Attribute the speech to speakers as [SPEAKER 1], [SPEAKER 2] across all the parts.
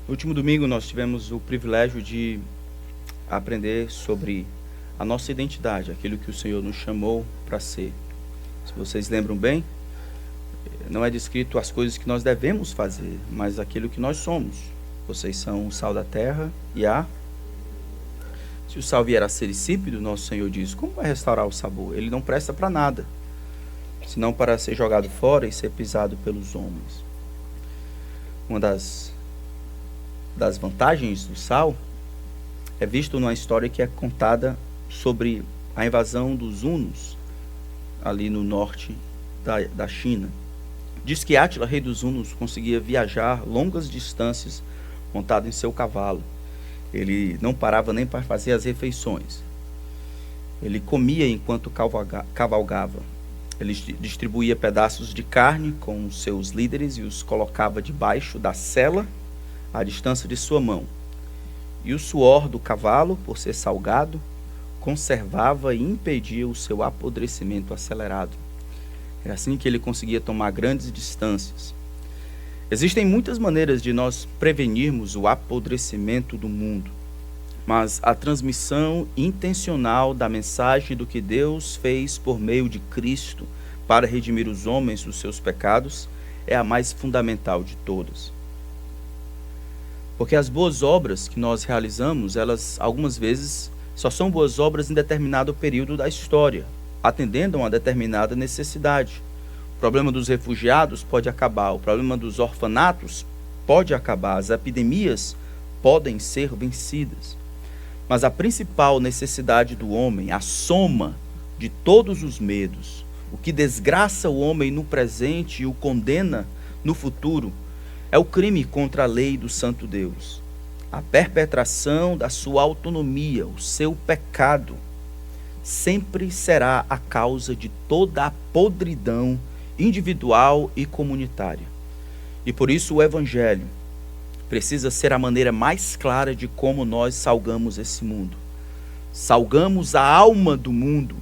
[SPEAKER 1] No último domingo nós tivemos o privilégio de aprender sobre a nossa identidade, aquilo que o Senhor nos chamou para ser. Se vocês lembram bem, não é descrito as coisas que nós devemos fazer, mas aquilo que nós somos. Vocês são o sal da terra e Se o sal vier a ser insípido, nosso Senhor diz, como vai restaurar o sabor? Ele não presta para nada, senão para ser jogado fora e ser pisado pelos homens. Uma das vantagens do sal é visto numa história que é contada sobre a invasão dos hunos ali no norte da China. Diz que Átila, rei dos hunos, conseguia viajar longas distâncias montado em seu cavalo. Ele não parava nem para fazer as refeições. Ele comia enquanto cavalgava. Ele distribuía pedaços de carne com os seus líderes e os colocava debaixo da sela à distância de sua mão. E o suor do cavalo, por ser salgado, conservava e impedia o seu apodrecimento acelerado. Era assim que ele conseguia tomar grandes distâncias. Existem muitas maneiras de nós prevenirmos o apodrecimento do mundo, mas a transmissão intencional da mensagem do que Deus fez por meio de Cristo para redimir os homens dos seus pecados é a mais fundamental de todas. Porque as boas obras que nós realizamos, elas algumas vezes só são boas obras em determinado período da história, atendendo a uma determinada necessidade. O problema dos refugiados pode acabar, o problema dos orfanatos pode acabar, as epidemias podem ser vencidas. Mas a principal necessidade do homem, a soma de todos os medos, o que desgraça o homem no presente e o condena no futuro, é o crime contra a lei do santo Deus. A perpetração da sua autonomia, o seu pecado, sempre será a causa de toda a podridão individual e comunitária. E por isso o Evangelho precisa ser a maneira mais clara de como nós salgamos esse mundo. Salgamos a alma do mundo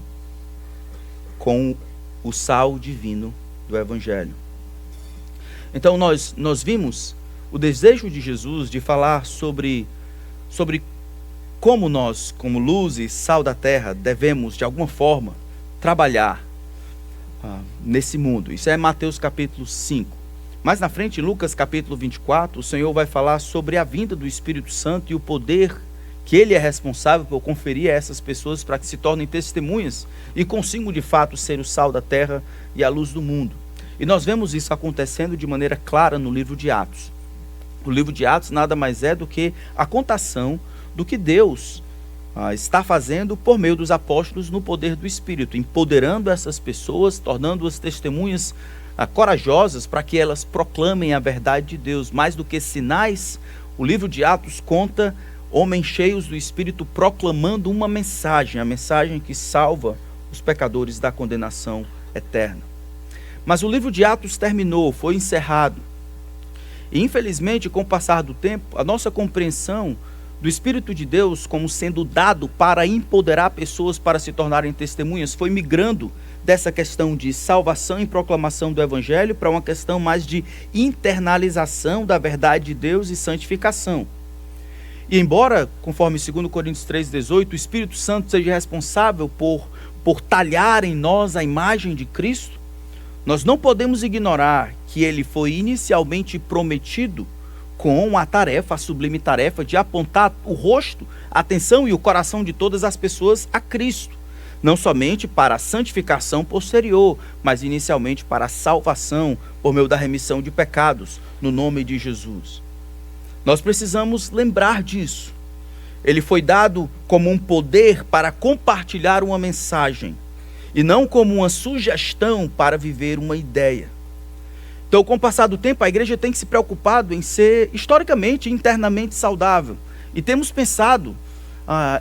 [SPEAKER 1] com o sal divino do Evangelho. Então nós vimos o desejo de Jesus de falar sobre como nós, como luz e sal da terra, devemos de alguma forma trabalhar nesse mundo. Isso é Mateus capítulo 5. Mais na frente, em Lucas capítulo 24, o Senhor vai falar sobre a vinda do Espírito Santo e o poder que Ele é responsável por conferir a essas pessoas para que se tornem testemunhas e consigam de fato ser o sal da terra e a luz do mundo. E nós vemos isso acontecendo de maneira clara no livro de Atos. O livro de Atos nada mais é do que a contação do que Deus está fazendo por meio dos apóstolos no poder do Espírito, empoderando essas pessoas, tornando-as testemunhas corajosas para que elas proclamem a verdade de Deus. Mais do que sinais, o livro de Atos conta homens cheios do Espírito proclamando uma mensagem, a mensagem que salva os pecadores da condenação eterna. Mas o livro de Atos terminou, foi encerrado. E infelizmente, com o passar do tempo, a nossa compreensão do Espírito de Deus como sendo dado para empoderar pessoas para se tornarem testemunhas foi migrando dessa questão de salvação e proclamação do Evangelho para uma questão mais de internalização da verdade de Deus e santificação. E embora, conforme 2 Coríntios 3,18, o Espírito Santo seja responsável por talhar em nós a imagem de Cristo, nós não podemos ignorar que ele foi inicialmente prometido com a tarefa, a sublime tarefa de apontar o rosto, a atenção e o coração de todas as pessoas a Cristo. Não somente para a santificação posterior, mas inicialmente para a salvação por meio da remissão de pecados, no nome de Jesus. Nós precisamos lembrar disso. Ele foi dado como um poder para compartilhar uma mensagem, e não como uma sugestão para viver uma ideia. Então, com o passar do tempo, a igreja tem se preocupado em ser historicamente e internamente saudável. E temos pensado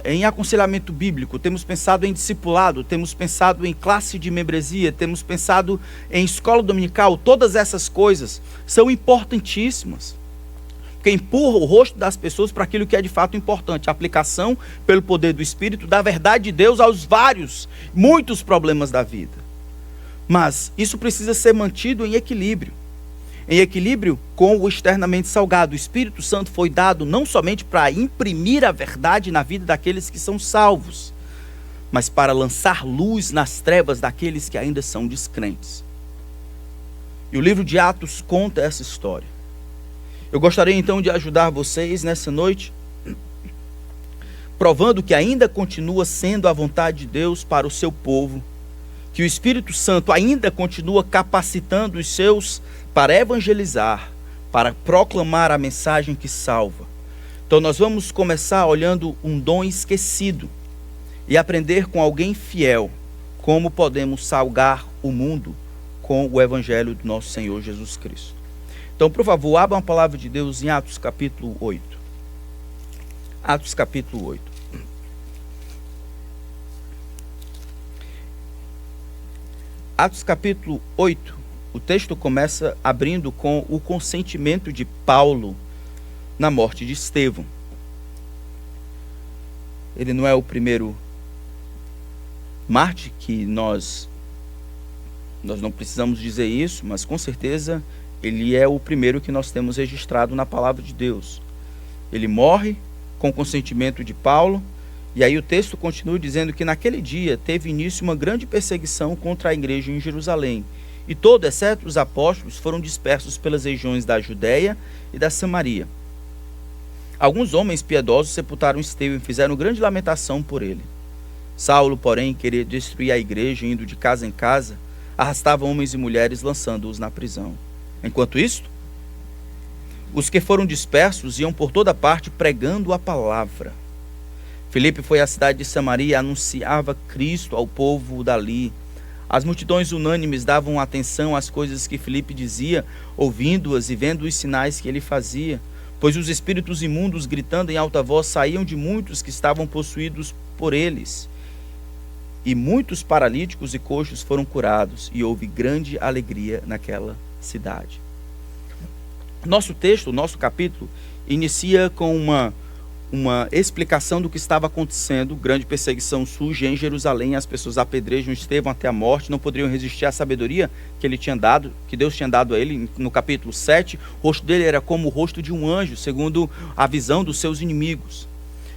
[SPEAKER 1] em aconselhamento bíblico, temos pensado em discipulado, temos pensado em classe de membresia, temos pensado em escola dominical. Todas essas coisas são importantíssimas, porque empurra o rosto das pessoas para aquilo que é de fato importante, a aplicação pelo poder do Espírito da verdade de Deus aos muitos problemas da vida. Mas isso precisa ser mantido em equilíbrio em equilíbrio com o externamente salgado. O Espírito Santo foi dado não somente para imprimir a verdade na vida daqueles que são salvos, mas para lançar luz nas trevas daqueles que ainda são descrentes. E o livro de Atos conta essa história. Eu gostaria então de ajudar vocês nessa noite, provando que ainda continua sendo a vontade de Deus para o seu povo, que o Espírito Santo ainda continua capacitando os seus para evangelizar, para proclamar a mensagem que salva. Então nós vamos começar olhando um dom esquecido e aprender com alguém fiel como podemos salgar o mundo com o evangelho do nosso Senhor Jesus Cristo. Então, por favor, abram a palavra de Deus em Atos capítulo 8. Atos capítulo 8. Atos capítulo 8, o texto começa abrindo com o consentimento de Paulo na morte de Estevão. Ele não é o primeiro mártir que nós não precisamos dizer isso, mas com certeza ele é o primeiro que nós temos registrado na palavra de Deus. Ele morre com o consentimento de Paulo, e aí o texto continua dizendo que naquele dia teve início uma grande perseguição contra a igreja em Jerusalém, e todos, exceto os apóstolos, foram dispersos pelas regiões da Judéia e da Samaria. Alguns homens piedosos sepultaram Estevão e fizeram grande lamentação por ele. Saulo, porém, queria destruir a igreja, indo de casa em casa, arrastava homens e mulheres, lançando-os na prisão. Enquanto isto, os que foram dispersos iam por toda parte pregando a palavra. Filipe foi à cidade de Samaria e anunciava Cristo ao povo dali. As multidões unânimes davam atenção às coisas que Filipe dizia, ouvindo-as e vendo os sinais que ele fazia, pois os espíritos imundos, gritando em alta voz, saíam de muitos que estavam possuídos por eles. E muitos paralíticos e coxos foram curados, e houve grande alegria naquela cidade. Nosso texto, nosso capítulo, inicia com uma explicação do que estava acontecendo. Grande perseguição surge em Jerusalém, as pessoas apedrejam Estevão até a morte, não poderiam resistir à sabedoria que ele tinha dado, que Deus tinha dado a ele. No capítulo 7, o rosto dele era como o rosto de um anjo, segundo a visão dos seus inimigos.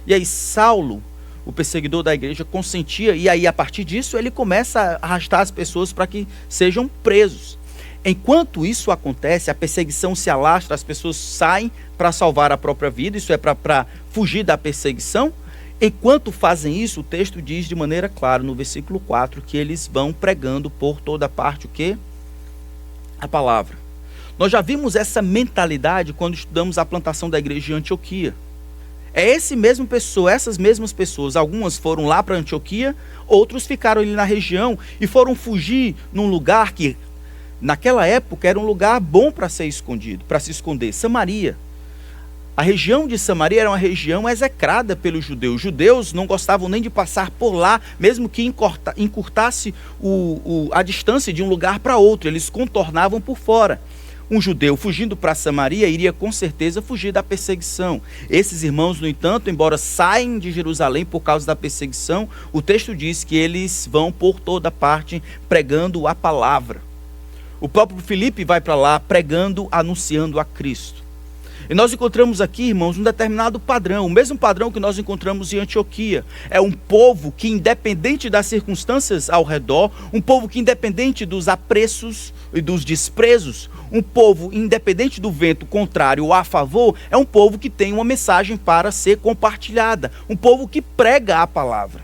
[SPEAKER 1] E aí Saulo, o perseguidor da igreja, consentia, e aí a partir disso ele começa a arrastar as pessoas para que sejam presos. Enquanto isso acontece, a perseguição se alastra, as pessoas saem para salvar a própria vida, isso é para fugir da perseguição. Enquanto fazem isso, o texto diz de maneira clara no versículo 4 que eles vão pregando por toda parte o quê? A palavra. Nós já vimos essa mentalidade quando estudamos a plantação da igreja de Antioquia. É essas mesmas pessoas, algumas foram lá para Antioquia, outros ficaram ali na região e foram fugir num lugar que naquela época era um lugar bom para ser escondido, para se esconder, Samaria. A região de Samaria era uma região execrada pelos judeus. Os judeus não gostavam nem de passar por lá, mesmo que encurtasse a distância de um lugar para outro, eles contornavam por fora. Um judeu fugindo para Samaria iria com certeza fugir da perseguição. Esses irmãos, no entanto, embora saem de Jerusalém por causa da perseguição, o texto diz que eles vão por toda parte pregando a palavra. O próprio Filipe vai para lá pregando, anunciando a Cristo. E nós encontramos aqui, irmãos, um determinado padrão, o mesmo padrão que nós encontramos em Antioquia. É um povo que, independente das circunstâncias ao redor, um povo que, independente dos apreços e dos desprezos, um povo, independente do vento contrário ou a favor, é um povo que tem uma mensagem para ser compartilhada, um povo que prega a palavra.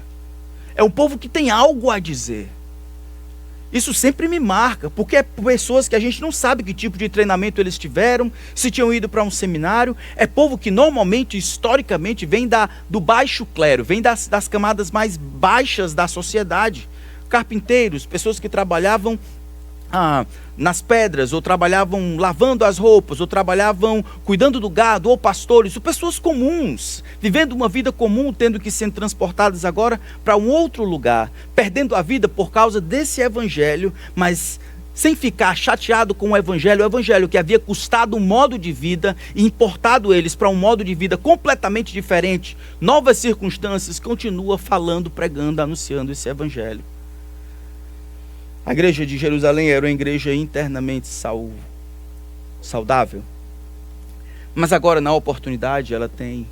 [SPEAKER 1] É um povo que tem algo a dizer. Isso sempre me marca, porque é pessoas que a gente não sabe que tipo de treinamento eles tiveram, se tinham ido para um seminário. É povo que normalmente, historicamente, vem do baixo clero, vem das camadas mais baixas da sociedade. Carpinteiros, pessoas que trabalhavam nas pedras, ou trabalhavam lavando as roupas, ou trabalhavam cuidando do gado, ou pastores, ou pessoas comuns, vivendo uma vida comum, tendo que ser transportadas agora para um outro lugar, perdendo a vida por causa desse evangelho, mas sem ficar chateado com o evangelho que havia custado um modo de vida e importado eles para um modo de vida completamente diferente, novas circunstâncias, continua falando, pregando, anunciando esse evangelho. A igreja de Jerusalém era uma igreja internamente salva. saudável. Mas agora, na oportunidade, ela tem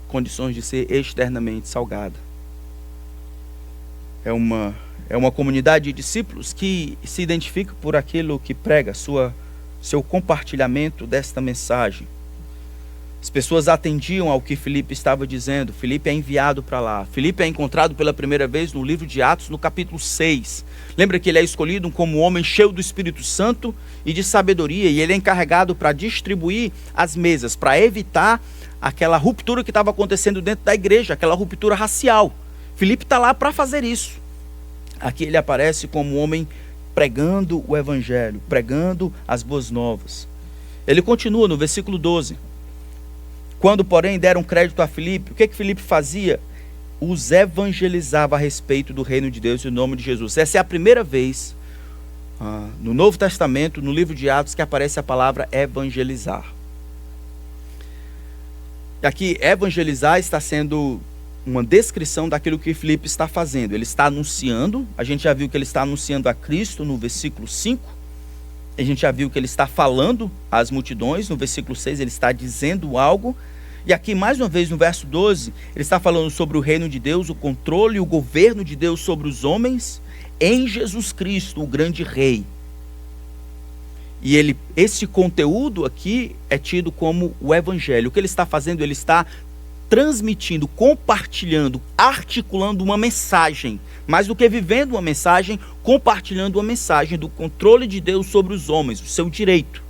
[SPEAKER 1] condições de ser externamente salgada. É uma comunidade de discípulos que se identifica por aquilo que prega, seu compartilhamento desta mensagem. As pessoas atendiam ao que Filipe estava dizendo. Filipe é enviado para lá. Filipe é encontrado pela primeira vez no livro de Atos, no capítulo 6. Lembra que ele é escolhido como um homem cheio do Espírito Santo e de sabedoria, e ele é encarregado para distribuir as mesas, para evitar aquela ruptura que estava acontecendo dentro da igreja, aquela ruptura racial. Filipe está lá para fazer isso. Aqui ele aparece como um homem pregando o evangelho, pregando as boas novas. Ele continua no versículo 12. Quando, porém, deram crédito a Filipe, o que Filipe fazia? Os evangelizava a respeito do reino de Deus e do nome de Jesus. Essa é a primeira vez no Novo Testamento, no livro de Atos, que aparece a palavra evangelizar. E aqui, evangelizar está sendo uma descrição daquilo que Filipe está fazendo. Ele está anunciando, a gente já viu que ele está anunciando a Cristo no versículo 5. A gente já viu que ele está falando às multidões, no versículo 6 ele está dizendo algo. E aqui, mais uma vez, no verso 12, ele está falando sobre o reino de Deus, o controle e o governo de Deus sobre os homens em Jesus Cristo, o grande rei. E esse conteúdo aqui é tido como o evangelho. O que ele está fazendo? Ele está transmitindo, compartilhando, articulando uma mensagem. Mais do que vivendo uma mensagem, compartilhando uma mensagem do controle de Deus sobre os homens, o seu direito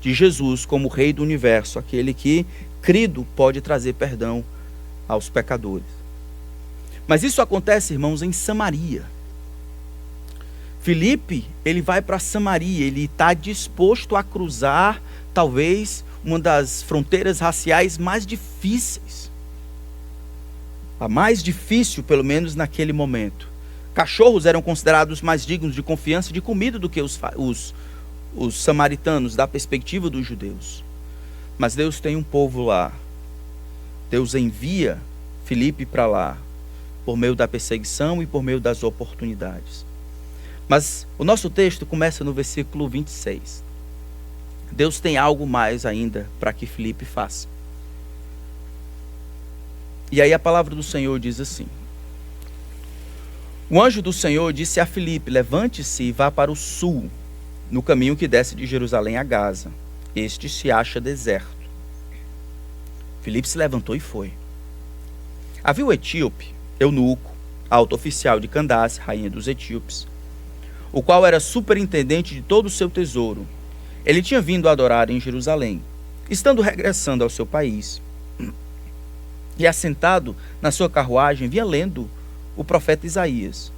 [SPEAKER 1] de Jesus como rei do universo, aquele que, crido, pode trazer perdão aos pecadores. Mas isso acontece, irmãos, em Samaria. Filipe, ele vai para Samaria, ele está disposto a cruzar, talvez, uma das fronteiras raciais mais difíceis. A mais difícil, pelo menos naquele momento. Cachorros eram considerados mais dignos de confiança e de comida do que os samaritanos, da perspectiva dos judeus. Mas Deus tem um povo lá. Deus envia Filipe para lá, por meio da perseguição e por meio das oportunidades. Mas o nosso texto começa no versículo 26. Deus tem algo mais ainda para que Filipe faça. E aí a palavra do Senhor diz assim: o anjo do Senhor disse a Filipe: levante-se e vá para o sul, no caminho que desce de Jerusalém a Gaza. Este se acha deserto. Filipe se levantou e foi. Havia o etíope, eunuco, alto oficial de Candace, rainha dos etíopes, o qual era superintendente de todo o seu tesouro. Ele tinha vindo a adorar em Jerusalém, estando regressando ao seu país. E assentado na sua carruagem, vinha lendo o profeta Isaías.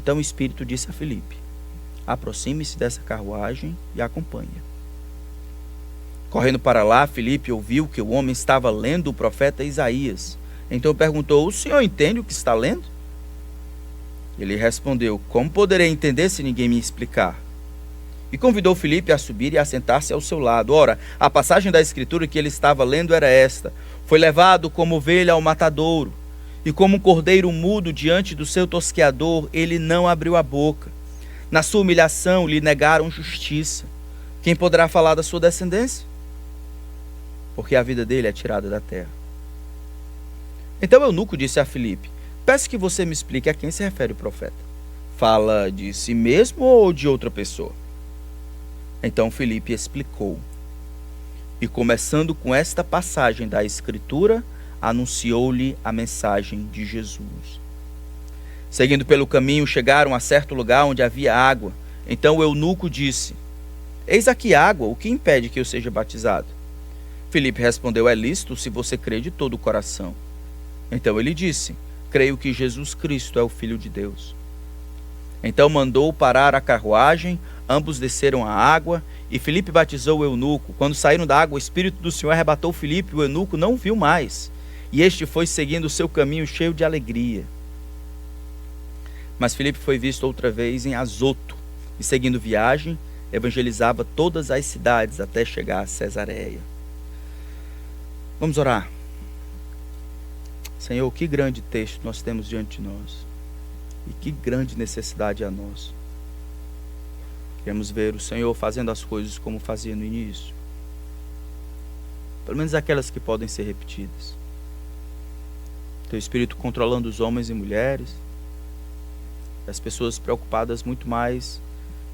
[SPEAKER 1] Então o Espírito disse a Filipe: aproxime-se dessa carruagem e acompanhe. Correndo para lá, Filipe ouviu que o homem estava lendo o profeta Isaías. Então perguntou: o senhor entende o que está lendo? Ele respondeu: como poderei entender se ninguém me explicar? E convidou Filipe a subir e a sentar-se ao seu lado. Ora, a passagem da escritura que ele estava lendo era esta: foi levado como ovelha ao matadouro, e como um cordeiro mudo diante do seu tosqueador, ele não abriu a boca. Na sua humilhação lhe negaram justiça. Quem poderá falar da sua descendência? Porque a vida dele é tirada da terra. Então eunuco disse a Filipe: peço que você me explique a quem se refere o profeta. Fala de si mesmo ou de outra pessoa? Então Filipe explicou. E começando com esta passagem da Escritura, anunciou-lhe a mensagem de Jesus. Seguindo pelo caminho, chegaram a certo lugar onde havia água. Então o eunuco disse: eis aqui água, o que impede que eu seja batizado? Filipe respondeu: é lícito se você crê de todo o coração. Então ele disse: creio que Jesus Cristo é o Filho de Deus. Então mandou parar a carruagem, ambos desceram a água, e Filipe batizou o eunuco. Quando saíram da água, o Espírito do Senhor arrebatou Filipe, e o eunuco não o viu mais. E este foi seguindo o seu caminho cheio de alegria. Mas Filipe foi visto outra vez em Azoto, e seguindo viagem, evangelizava todas as cidades até chegar a Cesareia. Vamos orar. Senhor, que grande texto nós temos diante de nós. E que grande necessidade a nós. Queremos ver o Senhor fazendo as coisas como fazia no início. pelo menos aquelas que podem ser repetidas. Teu Espírito controlando os homens e mulheres, as pessoas preocupadas muito mais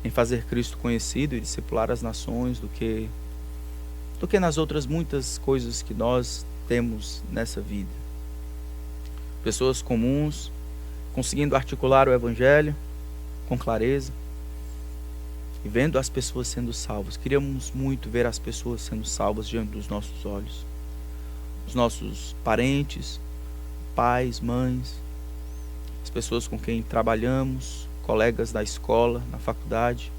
[SPEAKER 1] em fazer Cristo conhecido e discipular as nações do que nas outras muitas coisas que nós temos nessa vida. Pessoas comuns, conseguindo articular o Evangelho com clareza e vendo as pessoas sendo salvas. Queríamos muito ver as pessoas sendo salvas diante dos nossos olhos. Os nossos parentes, pais, mães, as pessoas com quem trabalhamos, colegas da escola, na faculdade,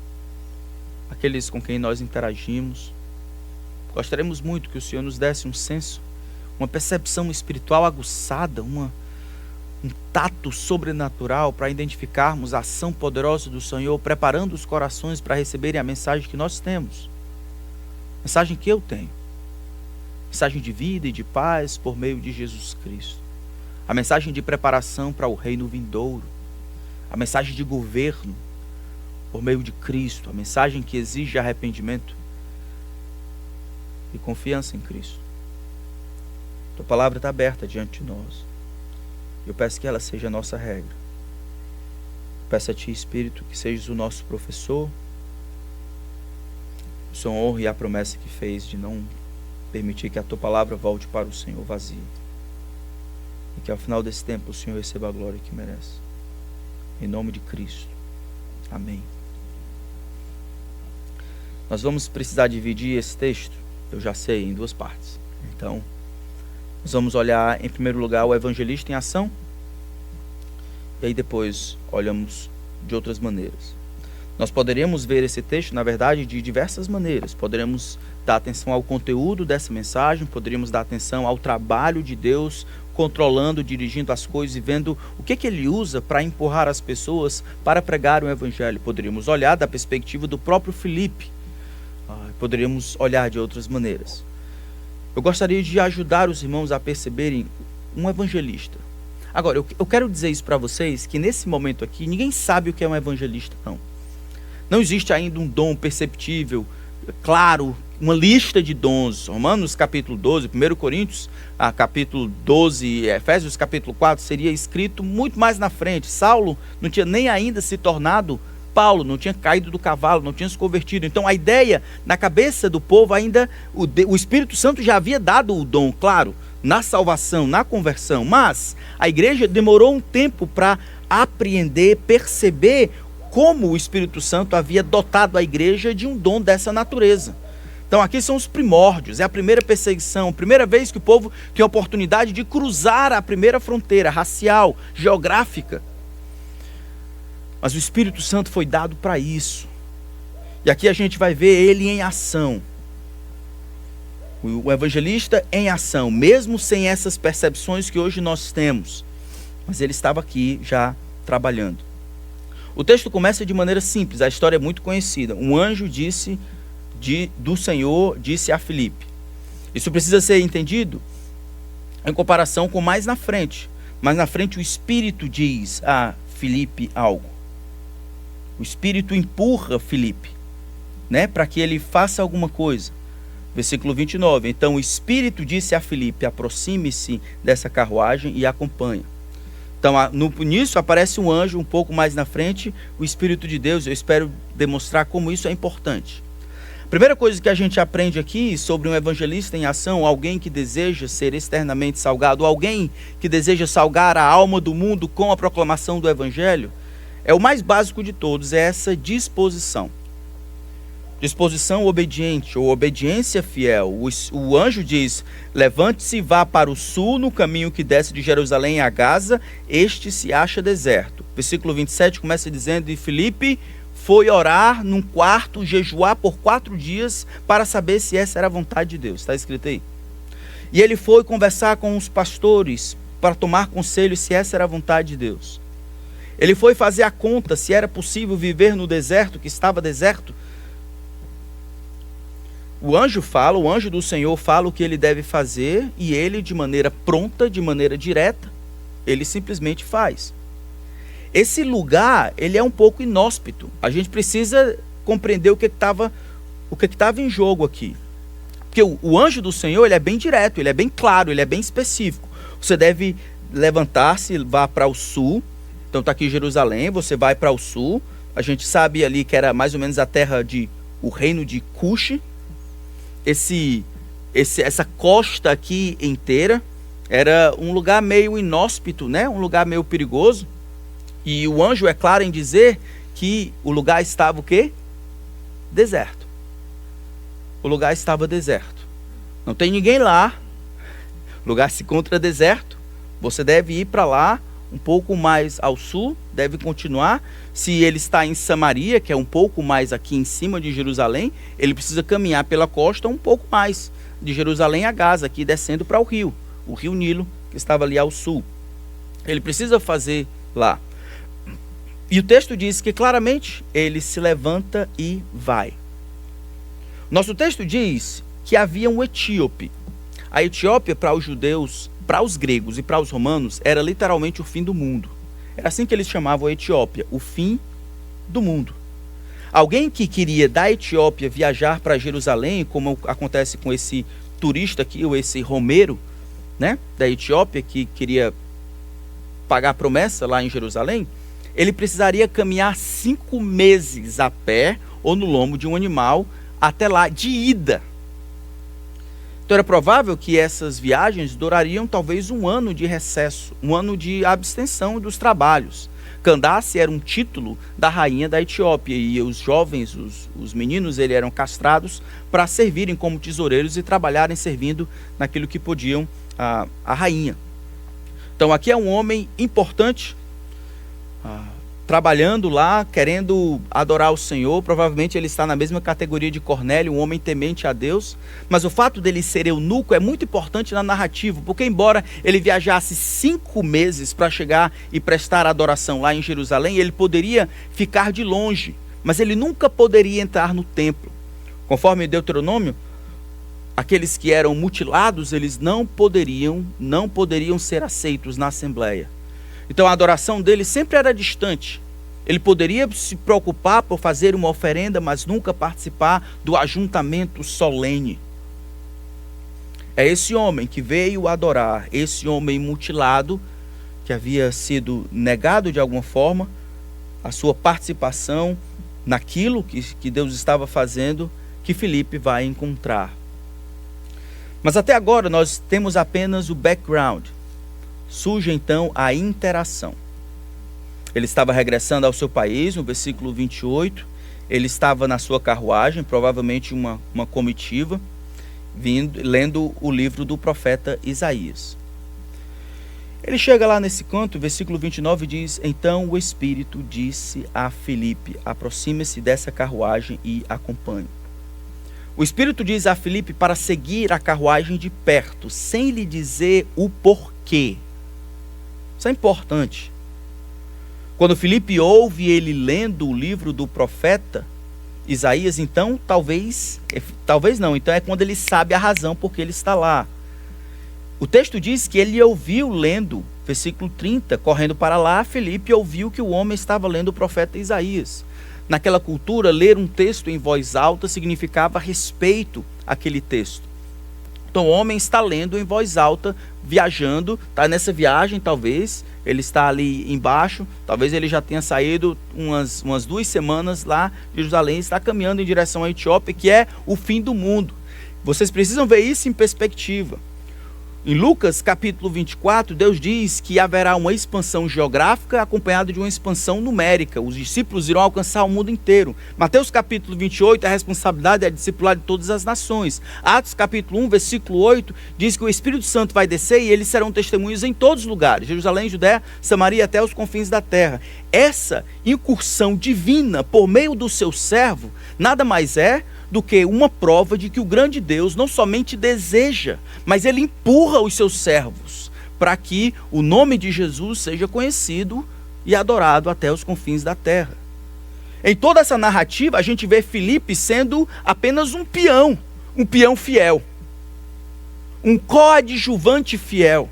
[SPEAKER 1] aqueles com quem nós interagimos. Gostaríamos muito que o Senhor nos desse um senso, uma percepção espiritual aguçada, um tato sobrenatural para identificarmos a ação poderosa do Senhor, preparando os corações para receberem a mensagem que nós temos. A mensagem que eu tenho. Mensagem de vida e de paz por meio de Jesus Cristo. A mensagem de preparação para o reino vindouro. A mensagem de governo por meio de Cristo. A mensagem que exige arrependimento e confiança em Cristo. Tua palavra está aberta diante de nós. Eu peço que ela seja a nossa regra. Peço a Ti, Espírito, que sejas o nosso professor. O Senhor honre a promessa que fez de não permitir que a Tua palavra volte para o Senhor vazia. E que ao final desse tempo o Senhor receba a glória que merece. Em nome de Cristo. Amém. Nós vamos precisar dividir esse texto, eu já sei, em duas partes. Então, nós vamos olhar em primeiro lugar o evangelista em ação. E aí depois olhamos de outras maneiras. Nós poderíamos ver esse texto, na verdade, de diversas maneiras. Poderíamos dar atenção ao conteúdo dessa mensagem, poderíamos dar atenção ao trabalho de Deus, controlando, dirigindo as coisas e vendo o que Ele usa para empurrar as pessoas para pregar o Evangelho. Poderíamos olhar da perspectiva do próprio Filipe. Poderíamos olhar de outras maneiras. Eu gostaria de ajudar os irmãos a perceberem um evangelista. Agora, eu quero dizer isso para vocês, que nesse momento aqui, ninguém sabe o que é um evangelista, não. Não existe ainda um dom perceptível, claro, uma lista de dons. Romanos capítulo 12, 1 Coríntios capítulo 12, Efésios capítulo 4, seria escrito muito mais na frente. Saulo não tinha nem ainda se tornado Paulo, não tinha caído do cavalo, não tinha se convertido. Então a ideia na cabeça do povo ainda, o Espírito Santo já havia dado o dom, claro, na salvação, na conversão. Mas a igreja demorou um tempo para apreender, perceber como o Espírito Santo havia dotado a igreja de um dom dessa natureza. Então aqui são os primórdios, é a primeira perseguição, a primeira vez que o povo tem a oportunidade de cruzar a primeira fronteira racial, geográfica. Mas o Espírito Santo foi dado para isso. E aqui a gente vai ver ele em ação. O evangelista em ação, mesmo sem essas percepções que hoje nós temos. Mas ele estava aqui já trabalhando. O texto começa de maneira simples, a história é muito conhecida. Um anjo do Senhor disse a Filipe. Isso precisa ser entendido em comparação com mais na frente. Mais na frente o Espírito diz a Filipe algo. O Espírito empurra Filipe, para que ele faça alguma coisa. Versículo 29. Então o Espírito disse a Filipe, aproxime-se dessa carruagem e acompanha. Então no início aparece um anjo, um pouco mais na frente, o Espírito de Deus. Eu espero demonstrar como isso é importante. A primeira coisa que a gente aprende aqui sobre um evangelista em ação, alguém que deseja ser externamente salgado, alguém que deseja salgar a alma do mundo com a proclamação do Evangelho, é o mais básico de todos, é essa disposição. Disposição obediente, ou obediência fiel. O anjo diz, levante-se e vá para o sul, no caminho que desce de Jerusalém a Gaza, este se acha deserto. Versículo 27 começa dizendo, e Filipe foi orar num quarto, jejuar por 4 dias, para saber se essa era a vontade de Deus. Está escrito aí. E ele foi conversar com os pastores, para tomar conselho se essa era a vontade de Deus. Ele foi fazer a conta se era possível viver no deserto, que estava deserto. O anjo do Senhor fala o que ele deve fazer, e ele, de maneira pronta, de maneira direta, ele simplesmente faz. Esse lugar, ele é um pouco inóspito. A gente precisa compreender o que estava em jogo aqui. Porque o anjo do Senhor, ele é bem direto, ele é bem claro, ele é bem específico. Você deve levantar-se, vá para o sul. Então está aqui Jerusalém, você vai para o sul. A gente sabe ali que era mais ou menos a terra o reino de Cush. Essa costa aqui inteira era um lugar meio inóspito, né? Um lugar meio perigoso. E o anjo é claro em dizer que o lugar estava o quê? Deserto. O lugar estava deserto. Não tem ninguém lá. O lugar se encontra deserto. Você deve ir para lá, um pouco mais ao sul, deve continuar. Se ele está em Samaria, que é um pouco mais aqui em cima de Jerusalém, ele precisa caminhar pela costa um pouco mais, de Jerusalém a Gaza, aqui descendo para o rio Nilo, que estava ali ao sul. Ele precisa fazer lá. E o texto diz que claramente ele se levanta e vai. Nosso texto diz que havia um etíope. A Etiópia, para os judeus, para os gregos e para os romanos, era literalmente o fim do mundo. Era assim que eles chamavam a Etiópia, o fim do mundo. Alguém que queria da Etiópia viajar para Jerusalém, como acontece com esse turista aqui, ou esse romeiro, né, da Etiópia, que queria pagar a promessa lá em Jerusalém, ele precisaria caminhar 5 meses a pé ou no lombo de um animal até lá, de ida. Então era provável que essas viagens durariam talvez 1 ano de recesso, 1 ano de abstenção dos trabalhos. Candace era um título da rainha da Etiópia e os jovens, os meninos, eles eram castrados para servirem como tesoureiros e trabalharem servindo naquilo que podiam a rainha. Então aqui é um homem importante, trabalhando lá, querendo adorar o Senhor. Provavelmente ele está na mesma categoria de Cornélio, um homem temente a Deus. Mas o fato dele ser eunuco é muito importante na narrativa, porque embora ele viajasse 5 meses para chegar e prestar adoração lá em Jerusalém, ele poderia ficar de longe, mas ele nunca poderia entrar no templo. Conforme Deuteronômio, aqueles que eram mutilados, eles não poderiam ser aceitos na Assembleia. Então a adoração dele sempre era distante. Ele poderia se preocupar por fazer uma oferenda, mas nunca participar do ajuntamento solene. É esse homem que veio adorar, esse homem mutilado, que havia sido negado de alguma forma a sua participação naquilo que Deus estava fazendo, que Filipe vai encontrar. Mas até agora nós temos apenas o background. Surge então a interação. Ele estava regressando ao seu país, no versículo 28. Ele estava na sua carruagem, provavelmente uma comitiva, lendo o livro do profeta Isaías. Ele chega lá nesse canto, versículo 29 diz: então o Espírito disse a Filipe: aproxime-se dessa carruagem e acompanhe. O Espírito diz a Filipe para seguir a carruagem de perto, sem lhe dizer o porquê. Isso é importante. Quando Filipe ouve ele lendo o livro do profeta Isaías, então talvez não, então é quando ele sabe a razão porque ele está lá. O texto diz que ele ouviu lendo, versículo 30, correndo para lá, Filipe ouviu que o homem estava lendo o profeta Isaías. Naquela cultura, ler um texto em voz alta significava respeito àquele texto. Então o homem está lendo em voz alta, viajando, está nessa viagem talvez, ele está ali embaixo, talvez ele já tenha saído umas 2 semanas lá de Jerusalém, está caminhando em direção à Etiópia, que é o fim do mundo. Vocês precisam ver isso em perspectiva. Em Lucas capítulo 24, Deus diz que haverá uma expansão geográfica acompanhada de uma expansão numérica. Os discípulos irão alcançar o mundo inteiro. Mateus capítulo 28, a responsabilidade é discipular de todas as nações. Atos capítulo 1, versículo 8, diz que o Espírito Santo vai descer e eles serão testemunhos em todos os lugares. Jerusalém, Judéia, Samaria, até os confins da terra. Essa incursão divina por meio do seu servo, nada mais é do que uma prova de que o grande Deus não somente deseja, mas ele empurra os seus servos para que o nome de Jesus seja conhecido e adorado até os confins da terra. Em toda essa narrativa, a gente vê Filipe sendo apenas um peão fiel, um coadjuvante fiel.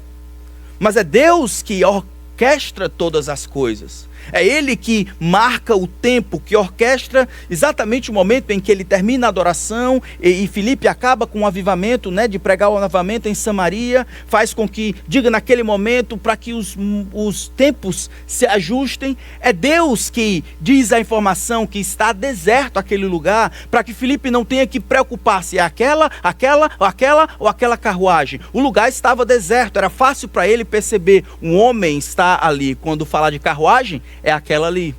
[SPEAKER 1] Mas é Deus que orquestra orquestra todas as coisas. É Ele que marca o tempo, que orquestra exatamente o momento em que ele termina a adoração e Filipe acaba com o avivamento, né, de pregar o avivamento em Samaria, faz com que diga naquele momento para que os tempos se ajustem. É Deus que diz a informação que está deserto aquele lugar, para que Filipe não tenha que preocupar se é aquela ou aquela carruagem. O lugar estava deserto, era fácil para ele perceber, um homem está ali. Quando falar de carruagem, é aquela ali.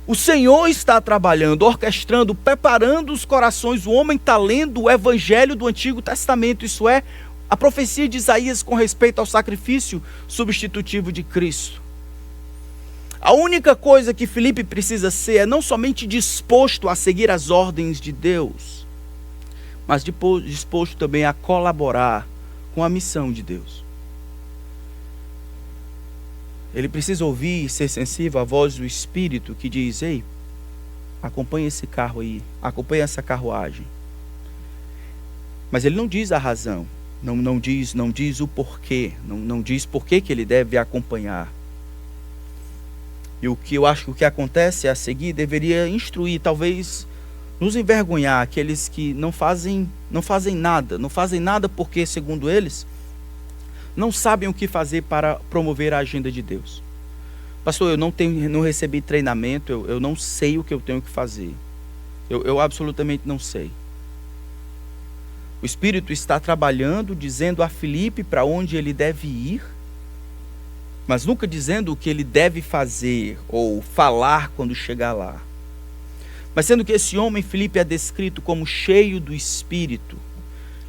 [SPEAKER 1] O Senhor está trabalhando, orquestrando, preparando os corações. O homem está lendo o evangelho do Antigo Testamento, isso é, a profecia de Isaías com respeito ao sacrifício substitutivo de Cristo. A única coisa que Filipe precisa ser é não somente disposto a seguir as ordens de Deus, mas disposto também a colaborar com a missão de Deus. Ele precisa ouvir e ser sensível à voz do Espírito que diz: ei, acompanha esse carro aí, acompanha essa carruagem. Mas ele não diz a razão, não diz o porquê, não diz por que ele deve acompanhar. E o que eu acho que o que acontece a seguir deveria instruir, talvez nos envergonhar, aqueles que não fazem nada porque, segundo eles, não sabem o que fazer para promover a agenda de Deus. Pastor, eu não recebi treinamento, eu não sei o que eu tenho que fazer. Eu absolutamente não sei. O Espírito está trabalhando, dizendo a Filipe para onde ele deve ir, mas nunca dizendo o que ele deve fazer ou falar quando chegar lá. Mas sendo que esse homem, Filipe, é descrito como cheio do Espírito.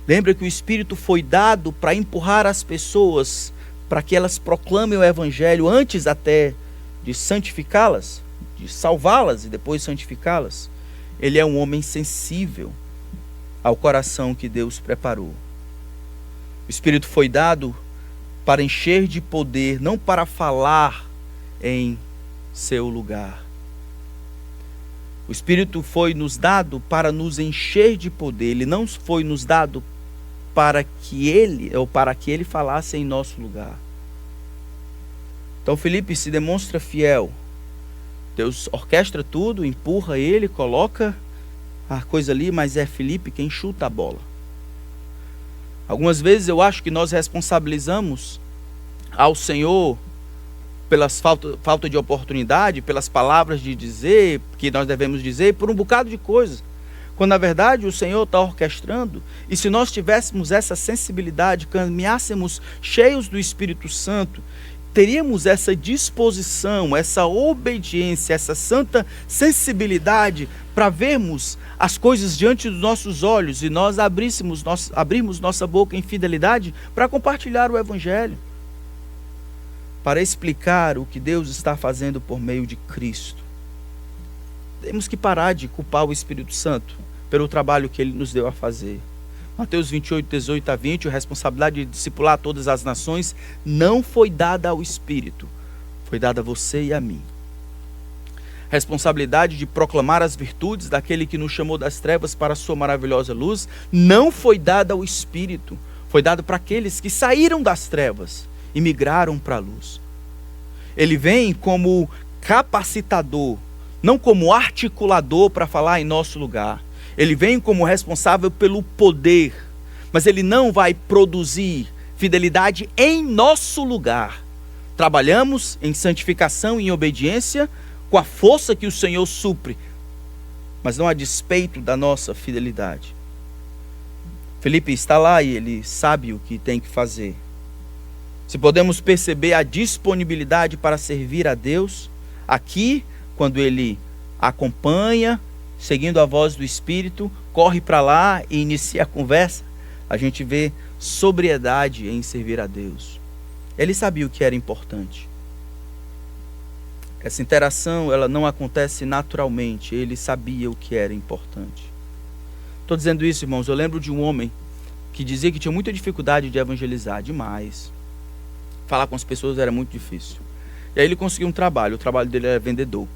[SPEAKER 1] Lembra que o Espírito foi dado para empurrar as pessoas, para que elas proclamem o Evangelho antes até de santificá-las, de salvá-las e depois santificá-las. Ele é um homem sensível ao coração que Deus preparou. O Espírito foi dado para encher de poder, não para falar em seu lugar. O Espírito foi nos dado para nos encher de poder. Ele não foi nos dado para que ele falasse em nosso lugar. Então Filipe se demonstra fiel. Deus orquestra tudo, empurra ele, coloca a coisa ali, mas é Filipe quem chuta a bola. Algumas vezes eu acho que nós responsabilizamos ao Senhor pelas falta de oportunidade, pelas palavras de dizer, que nós devemos dizer, por um bocado de coisas. Quando na verdade o Senhor está orquestrando, e se nós tivéssemos essa sensibilidade, caminhássemos cheios do Espírito Santo, teríamos essa disposição, essa obediência, essa santa sensibilidade para vermos as coisas diante dos nossos olhos e nós abrirmos nossa boca em fidelidade para compartilhar o Evangelho, para explicar o que Deus está fazendo por meio de Cristo. Temos que parar de culpar o Espírito Santo pelo trabalho que Ele nos deu a fazer. Mateus 28, 18 a 20, a responsabilidade de discipular todas as nações não foi dada ao Espírito, foi dada a você e a mim. A responsabilidade de proclamar as virtudes daquele que nos chamou das trevas para a sua maravilhosa luz não foi dada ao Espírito, foi dada para aqueles que saíram das trevas e migraram para a luz. Ele vem como capacitador, não como articulador para falar em nosso lugar. Ele vem como responsável pelo poder, mas ele não vai produzir fidelidade em nosso lugar. Trabalhamos em santificação e em obediência com a força que o Senhor supre, mas não a despeito da nossa fidelidade. Filipe está lá e ele sabe o que tem que fazer. Se podemos perceber a disponibilidade para servir a Deus, aqui, quando ele acompanha, seguindo a voz do Espírito, corre para lá e inicia a conversa, a gente vê sobriedade em servir a Deus. Ele sabia o que era importante. Essa interação, ela não acontece naturalmente, ele sabia o que era importante. Estou dizendo isso, irmãos, eu lembro de um homem que dizia que tinha muita dificuldade de evangelizar, demais. Falar com as pessoas era muito difícil. E aí ele conseguiu um trabalho, o trabalho dele era vendedor.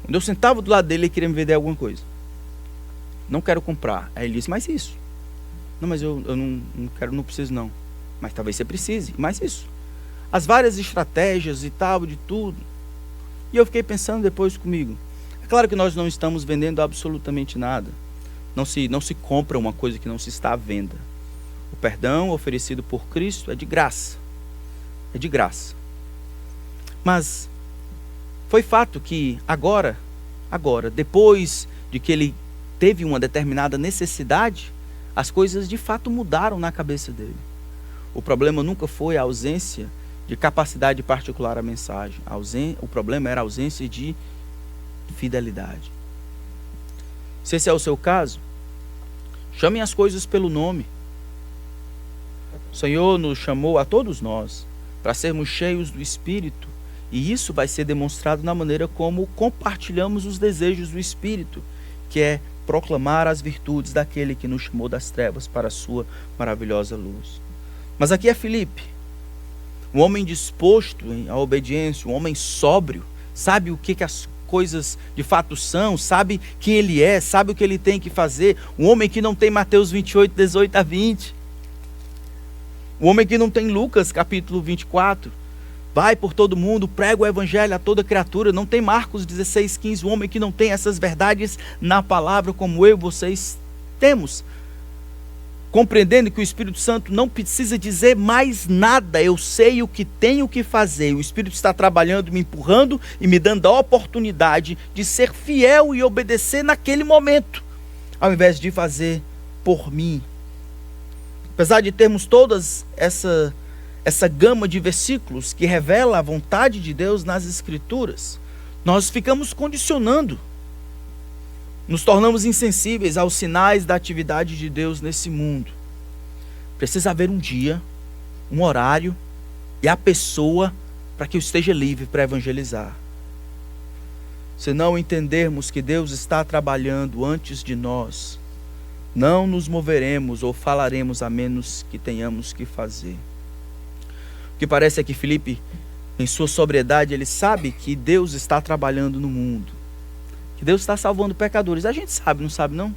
[SPEAKER 1] Quando eu sentava do lado dele, ele queria me vender alguma coisa. Não quero comprar. Aí ele disse, mas isso. Não, mas eu não quero, não preciso não. Mas talvez você precise, mas isso. as várias estratégias e tal, de tudo. E eu fiquei pensando depois comigo, é claro que nós não estamos vendendo absolutamente nada. Não se compra uma coisa que não se está à venda. O perdão oferecido por Cristo é de graça. É de graça. Mas foi fato que agora, depois de que ele teve uma determinada necessidade, as coisas de fato mudaram na cabeça dele. O problema nunca foi a ausência de capacidade de particular a mensagem. O problema era a ausência de fidelidade. Se esse é o seu caso, chamem as coisas pelo nome. O Senhor nos chamou a todos nós para sermos cheios do Espírito, e isso vai ser demonstrado na maneira como compartilhamos os desejos do Espírito, que é proclamar as virtudes daquele que nos chamou das trevas para a sua maravilhosa luz. Mas aqui é Filipe, um homem disposto à obediência, um homem sóbrio, sabe o que as coisas de fato são, sabe quem ele é, sabe o que ele tem que fazer, um homem que não tem Mateus 28, 18 a 20, um homem que não tem Lucas capítulo 24, vai por todo mundo, prega o evangelho a toda criatura, não tem Marcos 16, 15, um homem que não tem essas verdades na palavra como eu e vocês temos, compreendendo que o Espírito Santo não precisa dizer mais nada, eu sei o que tenho que fazer, o Espírito está trabalhando, me empurrando e me dando a oportunidade de ser fiel e obedecer naquele momento, ao invés de fazer por mim. Apesar de termos todas essa gama de versículos que revela a vontade de Deus nas Escrituras, nós ficamos condicionando, nos tornamos insensíveis aos sinais da atividade de Deus nesse mundo. Precisa haver um dia, um horário e a pessoa para que eu esteja livre para evangelizar. Se não entendermos que Deus está trabalhando antes de nós, não nos moveremos ou falaremos a menos que tenhamos que fazer. O que parece é que Filipe, em sua sobriedade, ele sabe que Deus está trabalhando no mundo, que Deus está salvando pecadores. A gente sabe, não sabe não?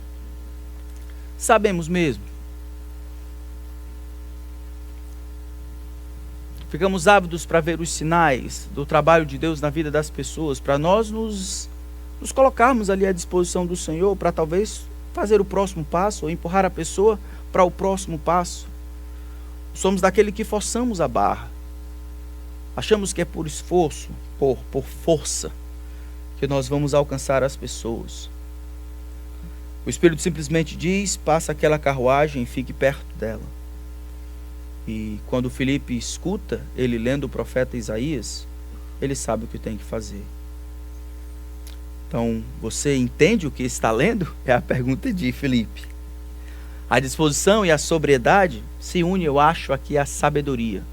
[SPEAKER 1] Sabemos mesmo. Ficamos ávidos para ver os sinais do trabalho de Deus na vida das pessoas, para nós nos colocarmos ali à disposição do Senhor, para talvez fazer o próximo passo, ou empurrar a pessoa para o próximo passo. Somos daquele que forçamos a barra. Achamos que é por esforço, por força, que nós vamos alcançar as pessoas. O Espírito simplesmente diz, passa aquela carruagem e fique perto dela. E quando Filipe escuta ele lendo o profeta Isaías, ele sabe o que tem que fazer. Então, você entende o que está lendo? É a pergunta de Filipe. A disposição e a sobriedade se unem, eu acho, aqui à sabedoria.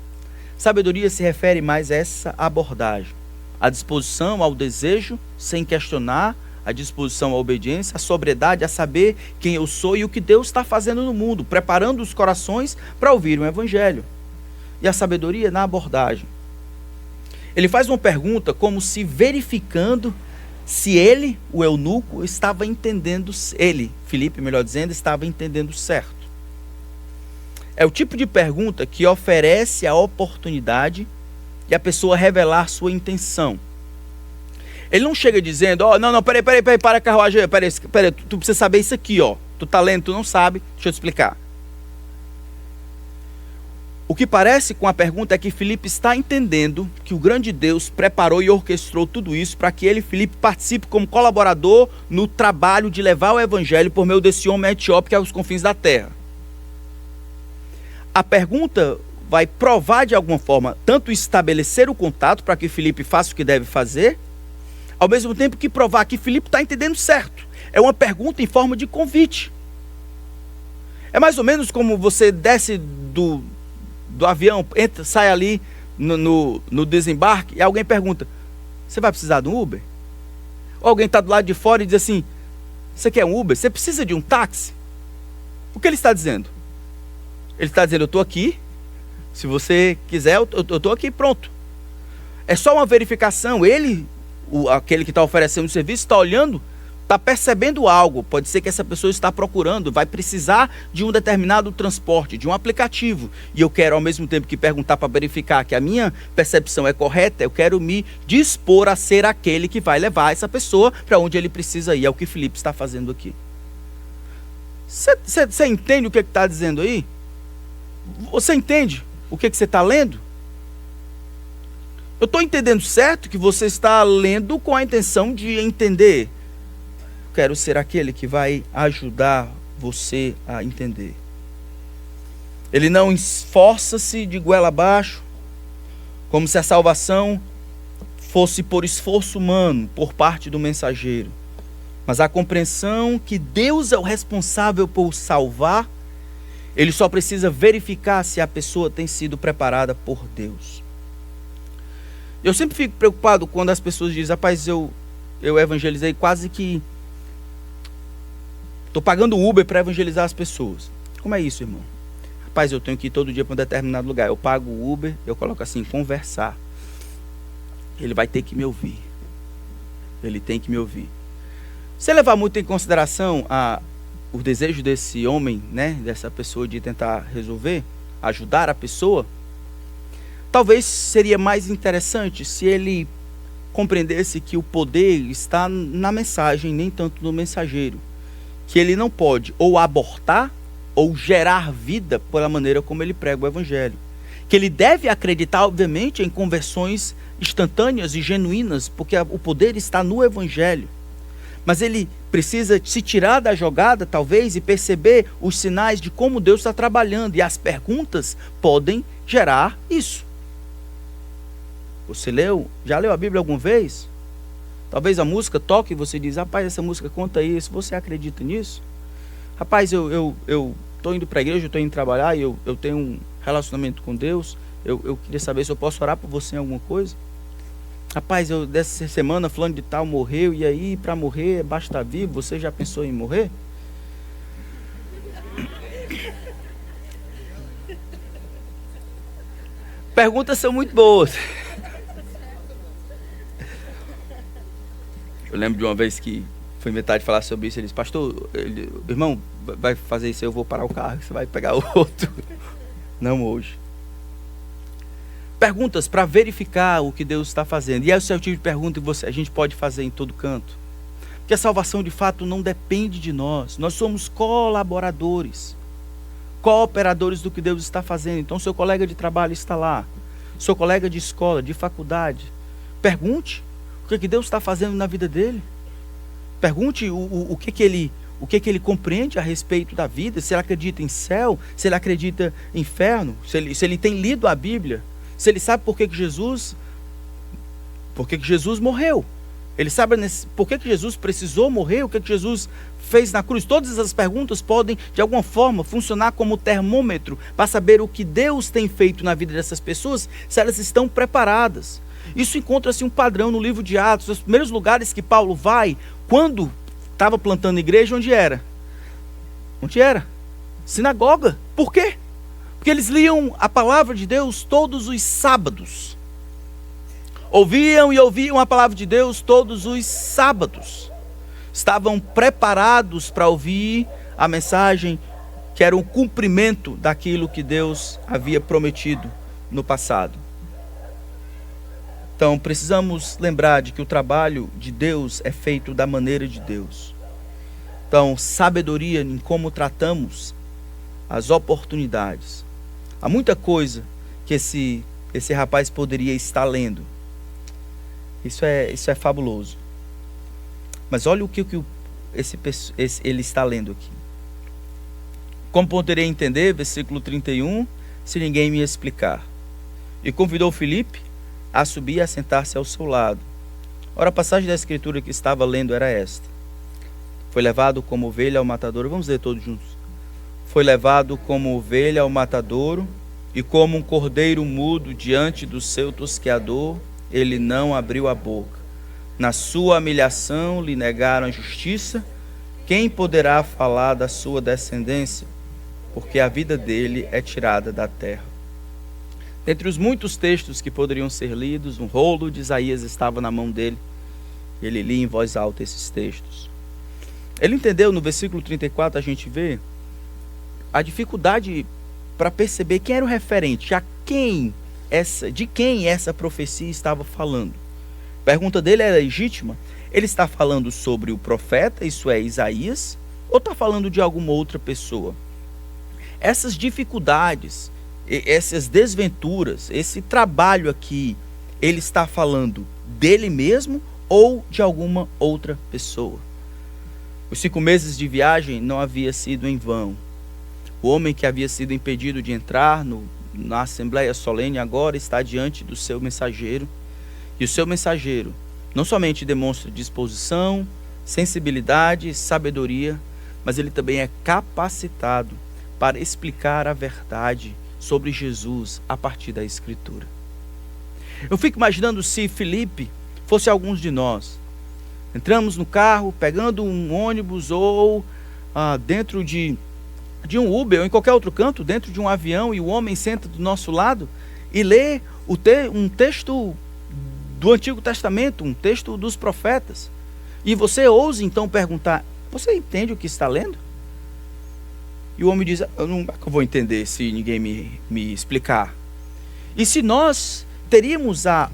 [SPEAKER 1] Sabedoria se refere mais a essa abordagem. A disposição ao desejo, sem questionar, a disposição à obediência, a sobriedade, a saber quem eu sou e o que Deus está fazendo no mundo, preparando os corações para ouvir o Evangelho. E a sabedoria na abordagem. Ele faz uma pergunta como se verificando se ele, o eunuco, estava entendendo, Filipe, melhor dizendo, estava entendendo certo. É o tipo de pergunta que oferece a oportunidade de a pessoa revelar sua intenção. Ele não chega dizendo, peraí, para a carruagem, peraí, tu precisa saber isso aqui, tu tá lendo, tu não sabe, deixa eu te explicar. O que parece com a pergunta é que Filipe está entendendo que o grande Deus preparou e orquestrou tudo isso para que ele, Filipe, participe como colaborador no trabalho de levar o Evangelho por meio desse homem etíope aos confins da terra. A pergunta vai provar de alguma forma, tanto estabelecer o contato para que Filipe faça o que deve fazer, ao mesmo tempo que provar que Filipe está entendendo certo. É uma pergunta em forma de convite. É mais ou menos como você desce do avião, entra, sai ali no desembarque e alguém pergunta, você vai precisar de um Uber? Ou alguém está do lado de fora e diz assim, você quer um Uber? Você precisa de um táxi? O que ele está dizendo? Ele está dizendo, eu estou aqui, se você quiser, eu estou aqui, pronto. É só uma verificação, aquele que está oferecendo o serviço, está olhando, está percebendo algo, pode ser que essa pessoa está procurando, vai precisar de um determinado transporte, de um aplicativo, e eu quero ao mesmo tempo que perguntar para verificar que a minha percepção é correta, eu quero me dispor a ser aquele que vai levar essa pessoa para onde ele precisa ir. É o que Filipe está fazendo aqui. Você entende o que está dizendo aí? Você entende o que você está lendo? Eu estou entendendo certo que você está lendo com a intenção de entender. Quero ser aquele que vai ajudar você a entender. Ele não esforça-se de goela abaixo, como se a salvação fosse por esforço humano, por parte do mensageiro. Mas a compreensão que Deus é o responsável por salvar, ele só precisa verificar se a pessoa tem sido preparada por Deus. Eu sempre fico preocupado quando as pessoas dizem: rapaz, eu evangelizei quase que... estou pagando Uber para evangelizar as pessoas. Como é isso, irmão? Rapaz, eu tenho que ir todo dia para um determinado lugar. Eu pago o Uber, eu coloco assim, conversar. Ele vai ter que me ouvir. Ele tem que me ouvir. Se levar muito em consideração o desejo desse homem, né, dessa pessoa de tentar resolver, ajudar a pessoa, talvez seria mais interessante se ele compreendesse que o poder está na mensagem, nem tanto no mensageiro. Que ele não pode ou abortar ou gerar vida pela maneira como ele prega o evangelho. Que ele deve acreditar, obviamente, em conversões instantâneas e genuínas, porque o poder está no evangelho. Mas ele precisa se tirar da jogada, talvez, e perceber os sinais de como Deus está trabalhando. E as perguntas podem gerar isso. Você já leu a Bíblia alguma vez? Talvez a música toque e você diz: rapaz, essa música conta isso. Você acredita nisso? Rapaz, eu estou indo para a igreja, eu estou indo trabalhar, e eu tenho um relacionamento com Deus. Eu queria saber se eu posso orar por você em alguma coisa. Rapaz, dessa semana fulano de tal morreu, e aí para morrer basta estar vivo. Você já pensou em morrer? Perguntas são muito boas. Eu lembro de uma vez que foi inventar de falar sobre isso. Ele disse: pastor, irmão, vai fazer isso, eu vou parar o carro, você vai pegar outro. Não hoje. Perguntas para verificar o que Deus está fazendo. E esse é o tipo de pergunta que a gente pode fazer em todo canto. Porque a salvação de fato não depende de nós. Nós somos colaboradores, cooperadores do que Deus está fazendo. Então seu colega de trabalho está lá, seu colega de escola, de faculdade. Pergunte o que Deus está fazendo na vida dele. Pergunte o que ele compreende a respeito da vida, se ele acredita em céu, se ele acredita em inferno, se ele tem lido a Bíblia, se ele sabe por que Jesus morreu. Ele sabe por que Jesus precisou morrer, o que Jesus fez na cruz. Todas essas perguntas podem, de alguma forma, funcionar como termômetro para saber o que Deus tem feito na vida dessas pessoas, se elas estão preparadas. Isso encontra-se um padrão no livro de Atos. Os primeiros lugares que Paulo vai, quando estava plantando igreja, onde era? Onde era? Sinagoga. Por quê? Porque eles liam a palavra de Deus todos os sábados. Ouviam a palavra de Deus todos os sábados. Estavam preparados para ouvir a mensagem que era o cumprimento daquilo que Deus havia prometido no passado. Então, precisamos lembrar de que o trabalho de Deus é feito da maneira de Deus. Então, sabedoria em como tratamos as oportunidades. Há muita coisa que esse rapaz poderia estar lendo. Isso é fabuloso. Mas olha o que ele está lendo aqui. Como poderei entender, versículo 31, se ninguém me explicar? E convidou Filipe a subir e a sentar-se ao seu lado. Ora, a passagem da escritura que estava lendo era esta: foi levado como ovelha ao matadouro. Vamos ler todos juntos. Foi levado como ovelha ao matadouro, e como um cordeiro mudo diante do seu tosqueador, ele não abriu a boca. Na sua humilhação lhe negaram a justiça. Quem poderá falar da sua descendência? Porque a vida dele é tirada da terra. Dentre os muitos textos que poderiam ser lidos, um rolo de Isaías estava na mão dele. Ele lia em voz alta esses textos. Ele entendeu, no versículo 34 a gente vê a dificuldade para perceber quem era o referente, de quem essa profecia estava falando. A pergunta dele era legítima. Ele está falando sobre o profeta, isso é, Isaías, ou está falando de alguma outra pessoa? Essas dificuldades, essas desventuras, esse trabalho aqui, ele está falando dele mesmo ou de alguma outra pessoa? Os 5 meses de viagem não havia sido em vão. O homem que havia sido impedido de entrar na Assembleia Solene agora está diante do seu mensageiro. E o seu mensageiro não somente demonstra disposição, sensibilidade, sabedoria, mas ele também é capacitado para explicar a verdade sobre Jesus a partir da Escritura. Eu fico imaginando se Filipe fosse alguns de nós. Entramos no carro, pegando um ônibus ou dentro de um Uber ou em qualquer outro canto, dentro de um avião, e o homem senta do nosso lado e lê um texto do Antigo Testamento, um texto dos profetas. E você ousa então perguntar: você entende o que está lendo? E o homem diz: eu vou entender se ninguém me explicar. E se nós teríamos a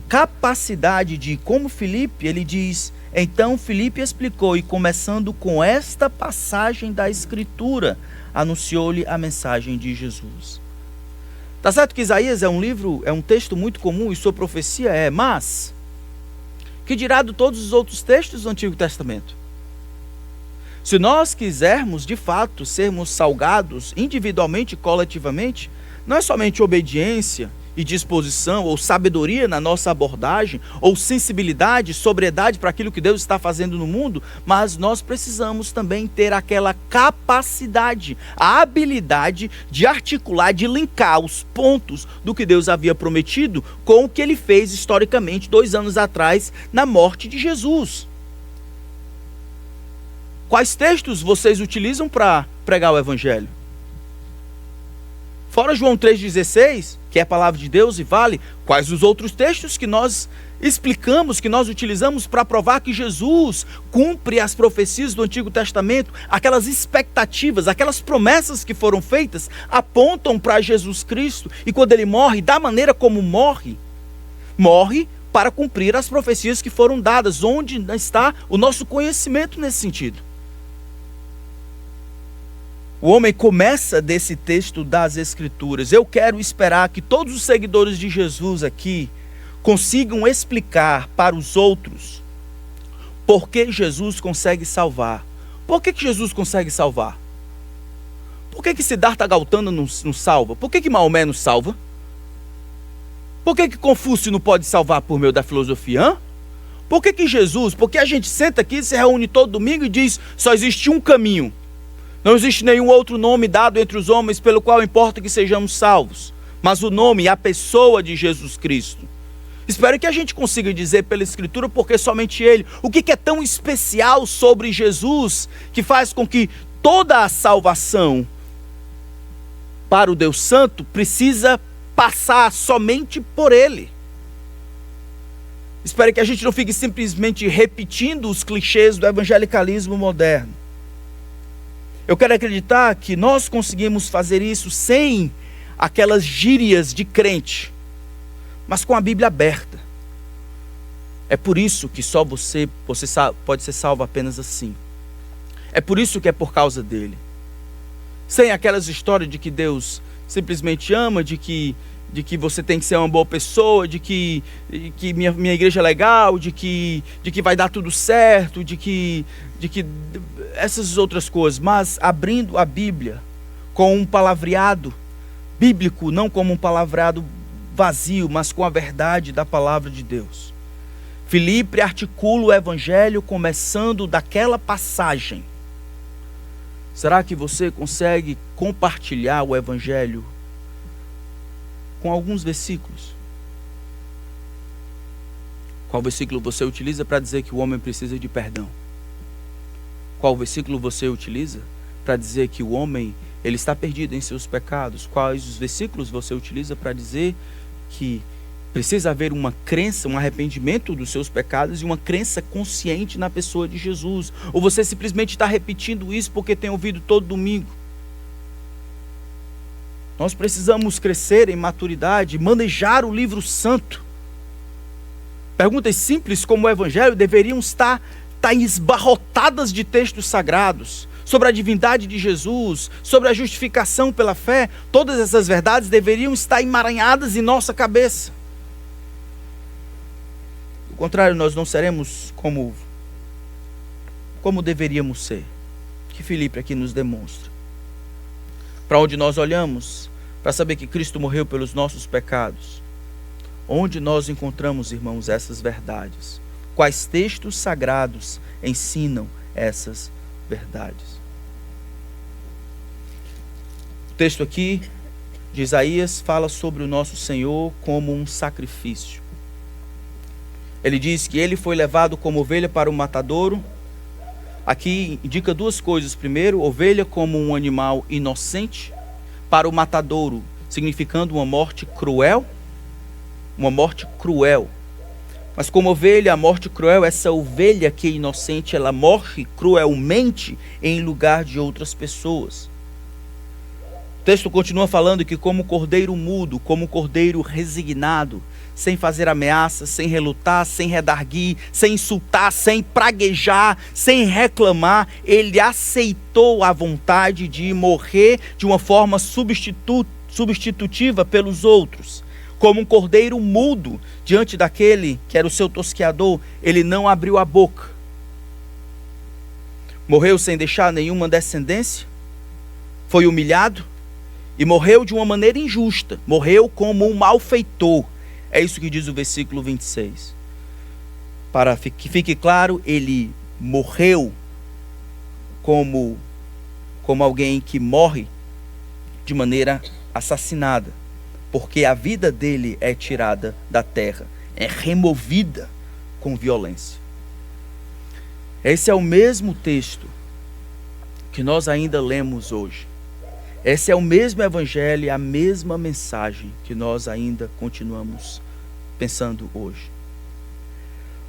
[SPEAKER 1] capacidade de, como Filipe, ele diz, então Filipe explicou, e começando com esta passagem da Escritura, anunciou-lhe a mensagem de Jesus. Tá certo que Isaías é um texto muito comum e sua profecia mas que dirá de todos os outros textos do Antigo Testamento? Se nós quisermos de fato sermos salgados individualmente e coletivamente, não é somente obediência e disposição ou sabedoria na nossa abordagem, ou sensibilidade, sobriedade para aquilo que Deus está fazendo no mundo, mas nós precisamos também ter aquela capacidade, a habilidade de articular, de linkar os pontos do que Deus havia prometido com o que ele fez historicamente 2 anos atrás na morte de Jesus. Quais textos vocês utilizam para pregar o Evangelho? Fora João 3,16, que é a palavra de Deus e vale, quais os outros textos que nós explicamos, que nós utilizamos para provar que Jesus cumpre as profecias do Antigo Testamento, aquelas expectativas, aquelas promessas que foram feitas, apontam para Jesus Cristo, e quando ele morre, da maneira como morre para cumprir as profecias que foram dadas. Onde está o nosso conhecimento nesse sentido? O homem começa desse texto das Escrituras. Eu quero esperar que todos os seguidores de Jesus aqui consigam explicar para os outros por que Jesus consegue salvar. Por que Jesus consegue salvar? Por que Siddhartha Gautama não salva? Por que Maomé não salva? Por que Confúcio não pode salvar por meio da filosofia? Por que Jesus? Porque a gente senta aqui, se reúne todo domingo e diz: só existe um caminho. Não existe nenhum outro nome dado entre os homens pelo qual importa que sejamos salvos, mas o nome e a pessoa de Jesus Cristo. Espero que a gente consiga dizer pela Escritura porque somente Ele. O que é tão especial sobre Jesus que faz com que toda a salvação para o Deus Santo precisa passar somente por Ele? Espero que a gente não fique simplesmente repetindo os clichês do evangelicalismo moderno. Eu quero acreditar que nós conseguimos fazer isso sem aquelas gírias de crente, mas com a Bíblia aberta. É por isso que só você pode ser salvo apenas assim. É por isso que é por causa dele. Sem aquelas histórias de que Deus simplesmente ama, de que você tem que ser uma boa pessoa, de que minha igreja é legal, de que vai dar tudo certo, de que essas outras coisas, mas abrindo a Bíblia com um palavreado bíblico, não como um palavreado vazio, mas com a verdade da palavra de Deus. Filipe articula o Evangelho começando daquela passagem. Será que você consegue compartilhar o Evangelho com alguns versículos? Qual versículo você utiliza para dizer que o homem precisa de perdão? Qual versículo você utiliza para dizer que o homem ele está perdido em seus pecados? Quais os versículos você utiliza para dizer que Precisa haver uma crença, um arrependimento dos seus pecados e uma crença consciente na pessoa de Jesus. Ou você simplesmente está repetindo isso porque tem ouvido todo domingo. Nós precisamos crescer em maturidade, manejar o livro santo. Perguntas simples como o Evangelho deveriam estar esbarrotadas de textos sagrados, sobre a divindade de Jesus, sobre a justificação pela fé. Todas essas verdades deveriam estar emaranhadas em nossa cabeça. Do contrário, nós não seremos como deveríamos ser, que Filipe aqui nos demonstra. Para onde nós olhamos, para saber que Cristo morreu pelos nossos pecados, onde nós encontramos, irmãos, essas verdades? Quais textos sagrados ensinam essas verdades? O texto aqui de Isaías fala sobre o nosso Senhor como um sacrifício. Ele diz que ele foi levado como ovelha para o matadouro. Aqui indica duas coisas. Primeiro, ovelha como um animal inocente para o matadouro, significando uma morte cruel. Uma morte cruel. Mas como ovelha, a morte cruel, essa ovelha que é inocente, ela morre cruelmente em lugar de outras pessoas. O texto continua falando que como cordeiro mudo, como cordeiro resignado, sem fazer ameaças, sem relutar, sem redarguir, sem insultar, sem praguejar, sem reclamar, ele aceitou a vontade de morrer de uma forma substitutiva pelos outros. Como um cordeiro mudo diante daquele que era o seu tosqueador, ele não abriu a boca. Morreu sem deixar nenhuma descendência, foi humilhado e morreu de uma maneira injusta, morreu como um malfeitor. É isso que diz o versículo 26. Para que fique claro, ele morreu como alguém que morre de maneira assassinada, porque a vida dele é tirada da terra, é removida com violência. Esse é o mesmo texto que nós ainda lemos hoje. Esse é o mesmo evangelho, a mesma mensagem que nós ainda continuamos pensando hoje.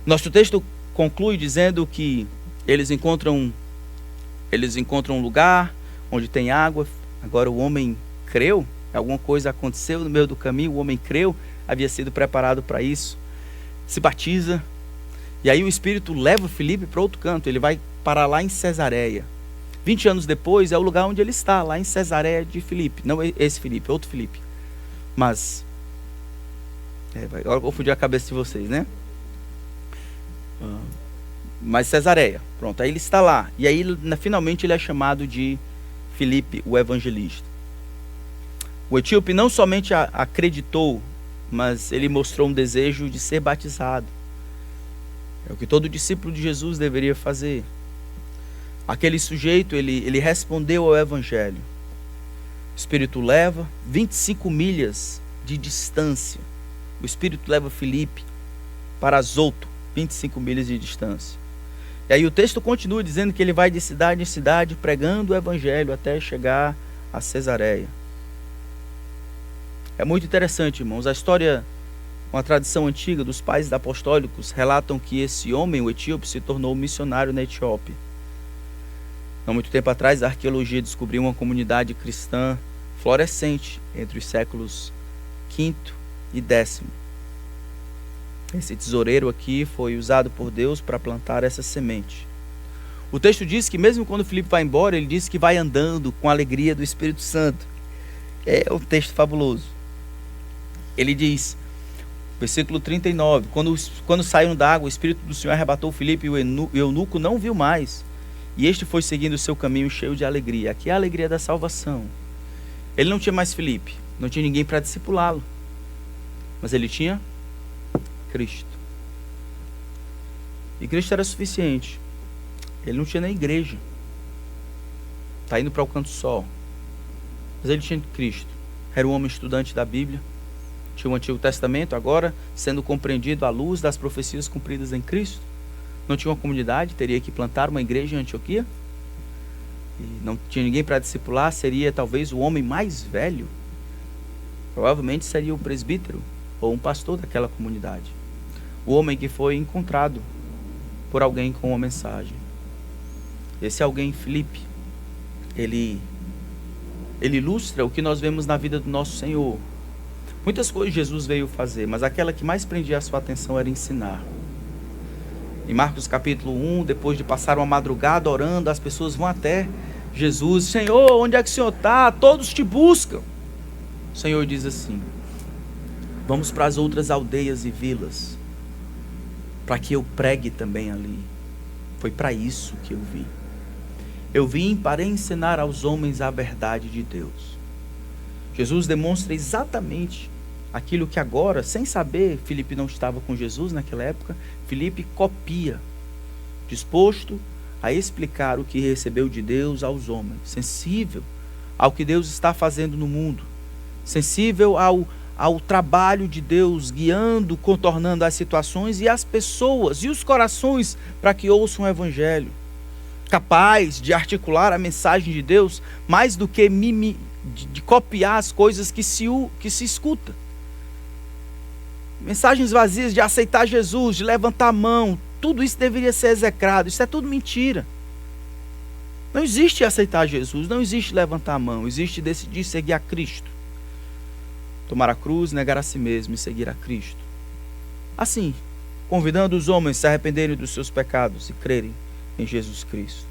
[SPEAKER 1] Nosso texto conclui dizendo que eles encontram um lugar onde tem água. Agora o homem creu, alguma coisa aconteceu no meio do caminho, o homem creu, havia sido preparado para isso, se batiza, e aí o Espírito leva Filipe para outro canto, ele vai parar lá em Cesareia. 20 anos depois é o lugar onde ele está, lá em Cesareia de Filipe. Não esse Filipe, outro Filipe. Mas, agora eu confundi a cabeça de vocês, né? Mas Cesareia, pronto, aí ele está lá. E aí finalmente ele é chamado de Filipe, o evangelista. O etíope não somente acreditou, mas ele mostrou um desejo de ser batizado. É o que todo discípulo de Jesus deveria fazer. Aquele sujeito, ele respondeu ao evangelho. O Espírito leva 25 milhas de distância. O Espírito leva Filipe para Azoto, 25 milhas de distância. E aí o texto continua dizendo que ele vai de cidade em cidade pregando o evangelho até chegar a Cesareia. É muito interessante, irmãos. A história, uma tradição antiga dos pais apostólicos, relatam que esse homem, o etíope, se tornou missionário na Etiópia. Não muito tempo atrás, a arqueologia descobriu uma comunidade cristã florescente entre os séculos V e X. Esse tesoureiro aqui foi usado por Deus para plantar essa semente. O texto diz que mesmo quando Filipe vai embora, ele diz que vai andando com a alegria do Espírito Santo. É um texto fabuloso. Ele diz, versículo 39, quando saíram da água, o Espírito do Senhor arrebatou Filipe e o eunuco não viu mais. E este foi seguindo o seu caminho cheio de alegria. Aqui é a alegria da salvação. Ele não tinha mais Filipe, não tinha ninguém para discipulá-lo. Mas ele tinha Cristo. E Cristo era suficiente. Ele não tinha nem igreja. Está indo para o canto sol. Mas ele tinha Cristo. Era um homem estudante da Bíblia. Tinha o Antigo Testamento agora sendo compreendido à luz das profecias cumpridas em Cristo. Não tinha uma comunidade, teria que plantar uma igreja em Antioquia. E não tinha ninguém para discipular, seria talvez o homem mais velho. Provavelmente seria o presbítero, ou um pastor daquela comunidade. O homem que foi encontrado por alguém com uma mensagem. Esse alguém, Filipe, ele ilustra o que nós vemos na vida do nosso Senhor. Muitas coisas Jesus veio fazer, mas aquela que mais prendia a sua atenção era ensinar. Em Marcos capítulo 1, depois de passar uma madrugada orando, as pessoas vão até Jesus. Senhor, onde é que o Senhor está? Todos te buscam. O Senhor diz assim: vamos para as outras aldeias e vilas, para que eu pregue também ali. Foi para isso que eu vim. Eu vim para ensinar aos homens a verdade de Deus. Jesus demonstra exatamente aquilo que agora, sem saber, Filipe não estava com Jesus naquela época, Filipe copia, disposto a explicar o que recebeu de Deus aos homens, sensível ao que Deus está fazendo no mundo, sensível ao trabalho de Deus, guiando, contornando as situações e as pessoas e os corações para que ouçam o Evangelho, capaz de articular a mensagem de Deus mais do que de copiar as coisas que se escuta. Mensagens vazias de aceitar Jesus, de levantar a mão, tudo isso deveria ser execrado. Isso é tudo mentira. Não existe aceitar Jesus, não existe levantar a mão, existe decidir seguir a Cristo. Tomar a cruz, negar a si mesmo e seguir a Cristo. Assim, convidando os homens a se arrependerem dos seus pecados e crerem em Jesus Cristo.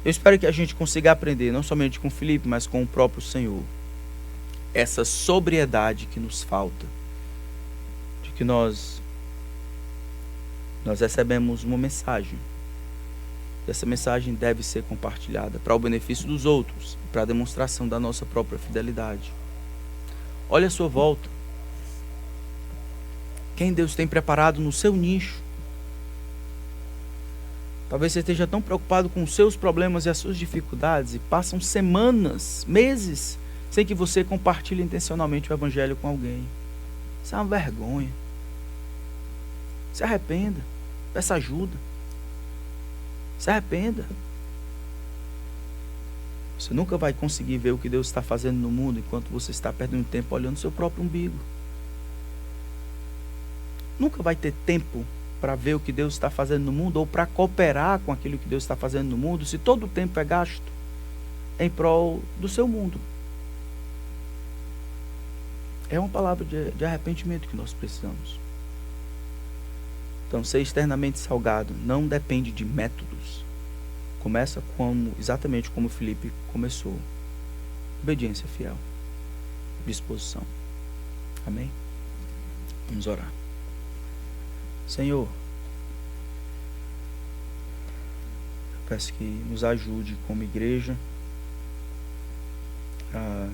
[SPEAKER 1] Eu espero que a gente consiga aprender, não somente com Filipe, mas com o próprio Senhor, essa sobriedade que nos falta, de que nós recebemos uma mensagem. Essa mensagem deve ser compartilhada para o benefício dos outros, para a demonstração da nossa própria fidelidade. Olhe à sua volta. Quem Deus tem preparado no seu nicho? Talvez você esteja tão preocupado com os seus problemas e as suas dificuldades e passam semanas, meses, sem que você compartilhe intencionalmente o Evangelho com alguém. Isso é uma vergonha. Se arrependa. Peça ajuda. Se arrependa. Você nunca vai conseguir ver o que Deus está fazendo no mundo enquanto você está perdendo tempo olhando seu próprio umbigo. Nunca vai ter tempo para ver o que Deus está fazendo no mundo ou para cooperar com aquilo que Deus está fazendo no mundo, se todo o tempo é gasto em prol do seu mundo. É uma palavra de arrependimento que nós precisamos. Então, ser externamente salgado não depende de métodos. Começa exatamente como Filipe começou. Obediência fiel. Disposição. Amém? Vamos orar. Senhor, eu peço que nos ajude como igreja a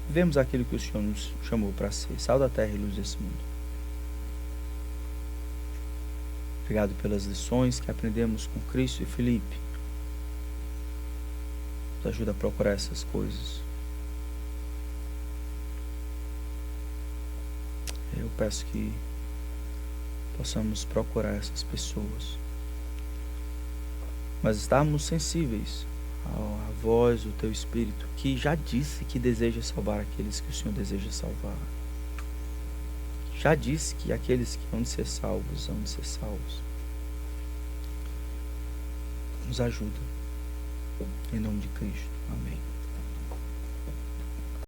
[SPEAKER 1] vivemos aquilo que o Senhor nos chamou para ser, sal da terra e luz desse mundo. Obrigado pelas lições que aprendemos com Cristo e Filipe. Nos ajuda a procurar essas coisas. Eu peço que possamos procurar essas pessoas, mas estarmos sensíveis à voz do Teu Espírito, que já disse que deseja salvar aqueles que o Senhor deseja salvar. Já disse que aqueles que vão ser salvos, vão ser salvos. Nos ajuda. Em nome de Cristo. Amém.